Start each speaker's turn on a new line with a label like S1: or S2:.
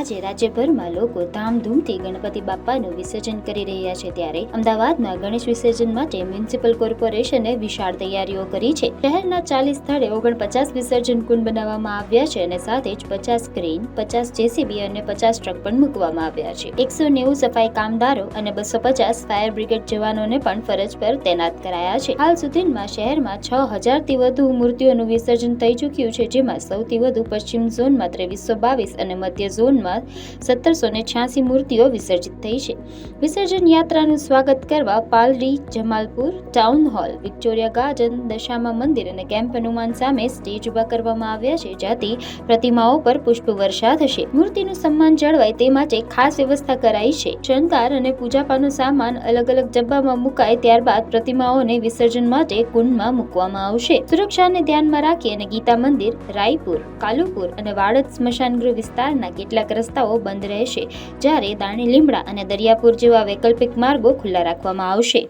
S1: આજે રાજ્યભરમાં લોકો ધામધૂમથી ગણપતિ બાપ્પાનું વિસર્જન કરી રહ્યા છે, ત્યારે અમદાવાદમાં ગણેશ વિસર્જન માટે મ્યુનિસિપલ કોર્પોરેશને વિશાળ તૈયારીઓ કરી છે. શહેરના 40 સ્થળે 49 વિસર્જન કુંડ બનાવવામાં આવ્યા છે અને સાથે જ 50 ક્રેન, 50 જેસીબી અને 50 ટ્રક પણ મૂકવામાં આવ્યા છે. 190 સફાઈ કામદારો અને 250 ફાયર બ્રિગેડ જવાનોને પણ ફરજ પર તૈનાત કરાયા છે. હાલ સુધીમાં શહેરમાં 6000થી વધુ મૂર્તિઓનું વિસર્જન થઈ ચૂક્યું છે, જેમાં સૌથી વધુ પશ્ચિમ ઝોનમાં 2322 અને મધ્ય ઝોનમાં 1786 મૂર્તિઓ વિસર્જિત થઈ છે. વિસર્જન યાત્રાનું સ્વાગત કરવા Paldi, Jamalpur, town hall, Victoria garden, Dashama મંદિર અને કેમ્પ હનુમાન સામે સ્ટેજ ઉભા કરવામાં આવ્યા છે, જ્યાંથી પ્રતિમાઓ પર પુષ્પવર્ષા થશે. મૂર્તિનું સન્માન જળવાય તે માટે ખાસ વ્યવસ્થા કરાઈ છે. શણગાર અને પૂજાપાનો સામાન અલગ અલગ ડબ્બામાં મુકાય, ત્યારબાદ પ્રતિમાઓને વિસર્જન માટે કુંડમાં મૂકવામાં આવશે. સુરક્ષાને ધ્યાનમાં રાખી અને ગીતા મંદિર, રાયપુર, કાલુપુર અને વાડજ સ્મશાનગૃહ વિસ્તારના કેટલાક રસ્તાઓ બંધ રહેશે, જ્યારે દાણી લીમડા અને દરિયાપુર જેવા વૈકલ્પિક માર્ગો ખુલ્લા રાખવામાં આવશે.